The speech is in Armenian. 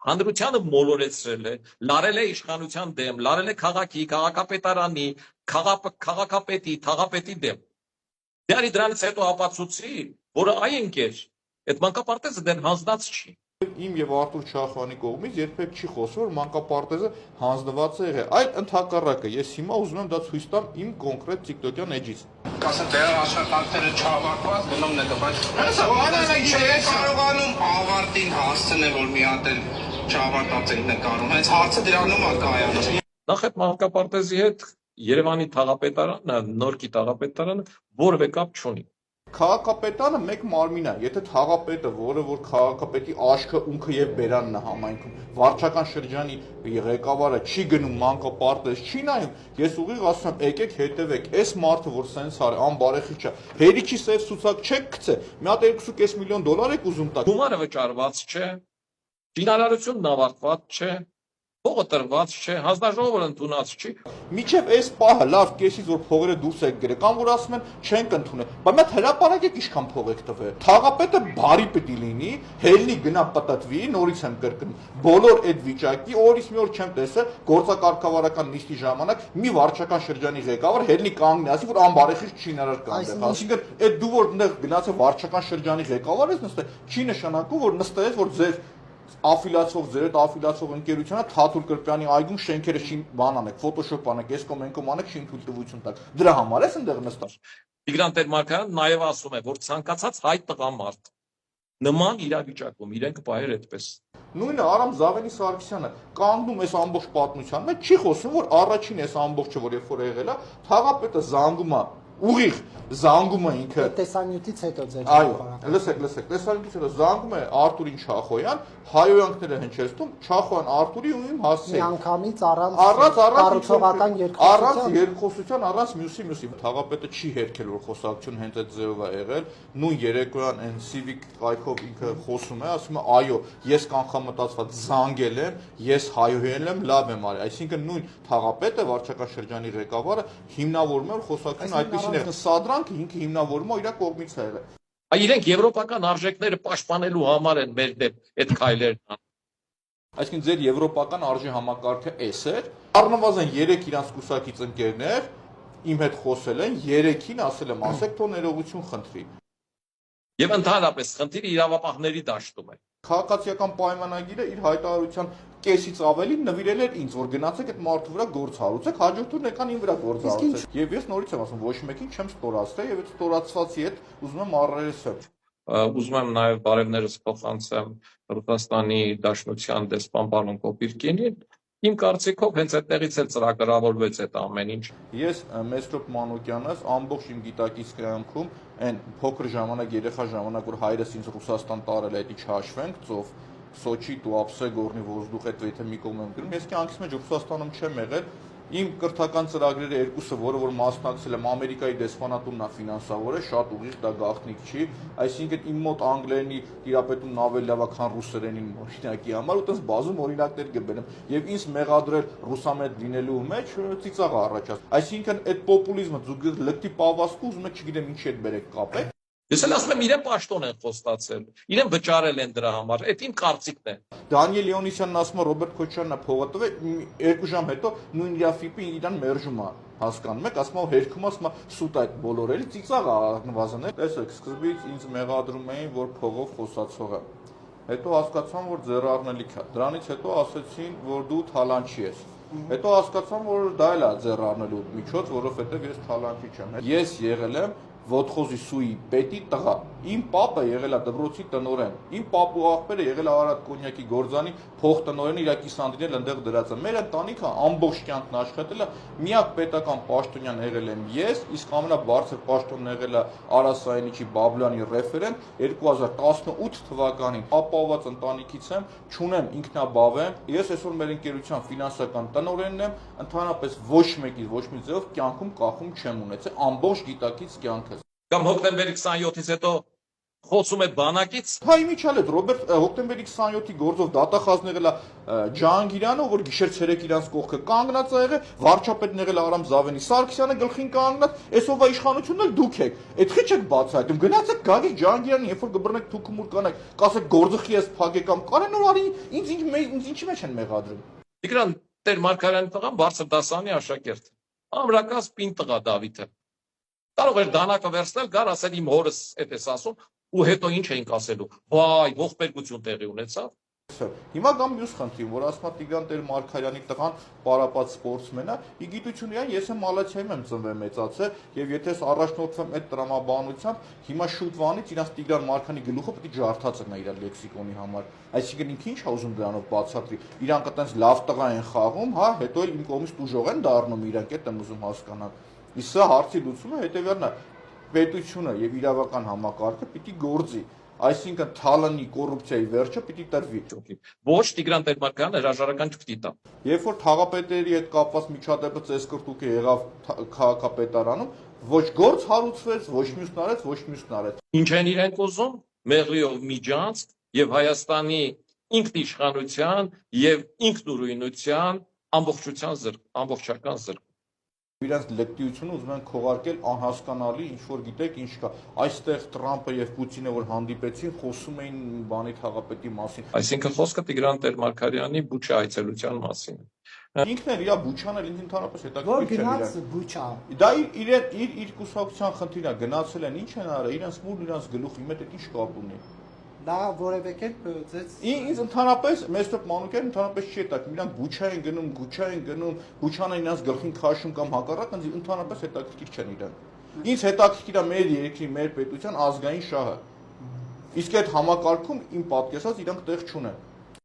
Հանրությանը մոլորեցրել է, լարել է իշխանության դեմ, լարել է քաղաքի, քաղաքապետարանի, քաղաքապետի, թաղապետի դեմ։ Դե դրանից հետո ապացուցի, որը այ ընկեր, այդ մանկապարտեզը դեռ հանձնած չի։ Իմ եւ Արթուր Չախյանի կողմից երբեք չի խոսվել, որ մանկապարտեզը հանձնված է եղել, այլ ընդհակառակը։ Ես հիմա ուզում եմ դա ցույց տամ իմ կոնկրետ TikTok-յան էջից։ Ասեն դեր աշխատանքները չավարտված գնումն է բայց հեսա բանալը չէ կարողանում ավարտին հասցնել որ մի հատ էլ չավարտած են նկարում հենց հարցը դրանում է կայանում Նախ այդ մանկապարտեզի հետ Երևանի թաղապետարանը, Նորքի թաղապետարանը որևէ կապ չունի։ Քաղաքապետանը մեկ մարմին է, եթե թաղապետը, որը որ քաղաքապետի աչքը, ունքը եւ բերանն է համայնքում, վարչական շրջանի ղեկավարը չի գնում մանկապարտեզ, չի նայում, ես ուղիղ ասում եմ, եկեք հետևեք, այս մարդը որ սենց արի, անբարեխիղճ է, հերիքի սև ցուցակ չեք գցե, մի հատ 2.5 միլիոն դոլար եք ուզում տալ։ Գումարը վճարված չէ, շինարարությունն ավարտված չէ, փողը տրված չէ, հանձնաժողովը ընդունած չի։ Միջև այս պահը լավ կեսից որ փողերը դուրս եք գրել, կամ որ ասում են չենք ընդունել, բայց մի հատ հրապարակեք ինչքան փող եք տվել։ Թաղապետը բարի պիտի լինի, հելնի գնա պատտվի, նորից եմ կրկնում։ Բոլոր այդ վիճակի օրից մի օր չեմ տեսել գործակարգավարական նիստի ժամանակ մի վարչական շրջանի ղեկավար հելնի կանգնի, ասի որ անբարեխիղճ շինարար կա այնտեղ։ Այսինքն այդ դու որ այնտեղ գնացել վարչական շրջանի ղեկավար ես նստել, չի նշանակում որ նստել ես որ ձեր աֆիլացող ձեր այդ աֆիլացող ընկերությունը Թաթուլ Կրպյանի այգում շենքերը բան անեք, ֆոտոշոփ անեք, այս կոմենկոմ անեք, շին թույլտվություն տակ։ Դրա համար ես այնտեղ նստած։ Տիգրան Տեր-Մարգարյանը նաև ասում է, որ ցանկացած հայ տղամարդ նման իրավիճակում իրեն կպահեր այդպես։ Նույնը Արամ Զավենի Սարգսյանը կանգնում այս ամբողջ պատմության մեջ չի խոսում, որ առաջին այս ամբողջը որ երբ որ եղել է, թաղապետը զանգում է ուղիղ զանգում է ինքը տեսանյութից հետո ձեր այո լսեք տեսանյութից հետո զանգում է Արթուրին Չախոյան հայոյանքները հնչեցնում Չախոյան Արթուրի ու իմ հասցե միանգամից առանց կառուցողական երկխոսության առանց մյուսի թաղապետը չի հերքել որ խոսակցություն հենց այդ ձևով է եղել նույն երեկոյան այն civic կայքով ինքը խոսում է ասում է այո ես կանխամտածված զանգել եմ ես հայոյան եմ լավ եմ արել այսինքն նույն թաղապետը վարչական շրջանի ղեկավարը հիմնավորում է որ խոսակցություն այդպեսին սադրանքը ինքը հիմնավորումը իր կողմից է եղել։ Իրենք եվրոպական արժեքները պաշտպանելու համար են մեր դեպ այդ քայլերն։ Այսինքն ձեր եվրոպական արժե համակարգը էս էր։ Առնվազն 3 իրանց կուսակից ընկերներ իմ հետ խոսել են, 3-ին ասել եմ ասեք թող ներողություն խնդրի։ Եվ ընդհանրապես խնդիրը իրավապահների դաշտում է։ Քաղաքացիական պայմանագիրը իր հայտարարության կեսից ավելի նվիրել էր ինձ, որ գնացեք այդ մարդու վրա գործ հարուցեք, հաջորդ օրն եկան ին վրա գործ հարուցեք։ Եվ ես նորից եմ ասում, ոչ մեկին չեմ ստորացրել եւ այդ ստորացվածի հետ ուզում եմ առերեսել։ Ուզում եմ նաև բարևներս փոխանցեմ Ռուսաստանի Դաշնության դեսպան պարոն Կոպիրկինին։ Իմ կարծիքով հենց այդտեղից էլ ծրագրավորվեց այդ ամեն ինչ։ Ես Մեսրոպ Մանուկյանս ամբողջ իմ գիտակից կյանքում այն փոքր ժամանակ երեխա ժամանակ որ հայրս ինձ Ռուսաստան տարել է, դա չհաշվենք, ծով Սոչի, Туапсе, Գորնի Ոզդուխ այդ եթե մի կողմ եմ գրում, ես կյանքիս մեջ Ռուսաստանում չեմ եղել, իմ կրթական ծրագրերը երկուսը, որը որ մասնակցել եմ Ամերիկայի դեսպանատունն է ֆինանսավորել, շատ ուղիղ դա գաղտնիք չի, այսինքն իմ մոտ անգլերենի տիրապետումն ավելի լավ է, քան ռուսերենին օրինակի համար, ու տես բազում օրինակներ կբերեմ, եւ ինձ մեղադրել ռուսամետ լինելու մեջ ծիծաղ առաջացավ։ Այսինքն այդ պոպուլիզմը զուգահեռ լկտի պավազկու ուզում եք չգիտեմ ինչի հետ բերեք կապեք։ Ես էլ ասում եմ իրեն պաշտոն են խոստացել, իրեն վճարել են դրա համար, այդ իմ կարծիքն է։ Դանիել Լեոնիսյանն ասում է Ռոբերտ Քոչարյանն է փողը տվել, 2 ժամ հետո նույն իր ֆիպի իրան մերժում է, հասկանում եք, ասում է հերքում ասում է սուտ այդ բոլորելի ծիծաղ առնվազն է։ Տեսեք, սկզբից ինձ մեղադրում էին, որ փողով խոսացող եմ։ Հետո հասկացան, որ ձեռառնելիք է։ Դրանից հետո ասեցին, որ դու թալանչի ես։ Հետո հասկացան, որ դա էլ է ձեռառնելու միջոց, որովհետև ես թալանչի չեմ։ Ես եղել եմ Ոտխոզի սուի պետի տղա։ Իմ պապը եղել է դպրոցի տնօրեն։ Իմ պապու աղբերը եղել է Արադ կոնյակի գործանի փոխտնօրենը իր կիսանդին էլ այնտեղ դրած է։ Մեր ընտանիքը ամբողջ կյանքն աշխատել է, միակ պետական պաշտոնյան եղել եմ ես, իսկ ամենաբարձր պաշտոնն եղել է Արա Սայնիչի Բաբլյանի ռեֆերենտ 2018 թվականին։ Ապահովված ընտանիքից եմ, չունեմ ինքնաբավ եմ։ Ես այսօր մեր ընկերության ֆինանսական տնօրենն եմ, ընդհանրապես ոչ մեկից ոչ մի ձևով կյանքում կախում չեմ ունեցել, ամբողջ գիտակից կյանք։ Կամ հոկտեմբերի 27-ից հետո խոսում է բանակից, Հա իմիջալ է Ռոբերտ հոկտեմբերի 27-ի գործով դատախազն եղել է Ջահանգիրյանը, որ գիշեր 3 իրանց կողքը կանգնած է եղել, վարչապետն եղել է Արամ Զավենի Սարգսյանը գլխին կանգնած, այսօվա իշխանությունն էլ դուք եք։ Այդ քիչ եք բացահայտում։ Գնացեք Գագիկ Ջահանգիրյանին, երբ որ կբռնեք թուքումուր կանեք, կասեք գործխի ես փակեք կամ կարեն արի ինձ ինչի մեջ են մեղադրում։ Տիգրան Տեր-Մարգարյանի տղան բարձր դասանի աշակերտ, ամրակաց պին տղա Դավիթը, կարող էր դանակը վերցնել, գար ասել իմ հորս էդ էս ասում, ու հետո ինչ էինք ասելու, վայ, ողբերգություն տեղի ունեցավ։ Հիմա գամ մյուս խնդրին, որ ասма Տիգրան Տեր-Մարգարյանի տղան պարապած սպորտսմեն է, ի գիտություն իրան ես եմ Մալաթիայում եմ ծնվել մեծացել, եւ եթե ես առաջնորդվեմ այդ տրամաբանությամբ, հիմա շուտվանից իրանց Տիգրան Մարգարյանի գլուխը պետք է ջարդած լինի իր լեքսիկոնի համար։ Այսինքն ինքը ինչ է ուզում դրանով բացատրի։ Իրանք այտենց լավ տղա են խաղում, հա, հետո էլ իմ կողմից դուժող են դառնում իրանք, այդ եմ ուզում հասկանալ։ Իսկ սա հարցի լուծումը հետեւյալն է, պետությունը եւ իրավական համակարգը պիտի գործի։ Այսինքն թալանի կոռուպցիայի վերջը պիտի տրվի։ Ոչ Տիգրան Տեր-Մարգարյանը հրաժարական չպիտի տա։ Երբ որ թաղապետերի հետ կապված միջադեպը ծեսկրտուկ եղավ քաղաքապետարանում, ոչ գործ հարուցվեց, ոչ մյուսն արեց, ոչ մյուսն արեց։ Ինչ են իրենք ուզում, մեղրիով միջանց եւ Հայաստանի ինքնիշխանության եւ ինքնուրույնության ամբողջական զրկ։ Իրանց լեկտիությունը ուզում են քողարկել անհասկանալի ինչ որ գիտեք ինչ կա այստեղ Տրամպը եւ Պուտինը որ հանդիպեցին խոսում էին բանի թաղապետի մասին Այսինքն խոսքը Տիգրան Տեր-Մարգարյանի Բուչա այցելության մասին է։ ինքն էլ իր Բուչան էլ ինքն ընդհանրապես Որ հետաքրքիր չէ գնաց Բուչա։ դա իր կուսակցության խնդիրն է գնացել են ինչ են արել իրանց մուլ իրանց գլուխի մեջ այդ ինչ կապ ունի Դա որևէ կերպ ձեզ ինձ ընդհանրապես Մեսրոպ Մանուկյանն ընդհանրապես չի հետաքրքիր իրանք Բուչա են գնում Գուչա են գնում Բուչան են իրանց գլխին քաշում կամ հակառակ ինձ ընդհանրապես հետաքրքիր չեն իրանք ինձ հետաքրքիր է մեր երկրի մեր պետության ազգային շահը իսկ այդ համակարգում իմ պատկերացած իրանք տեղ չունեն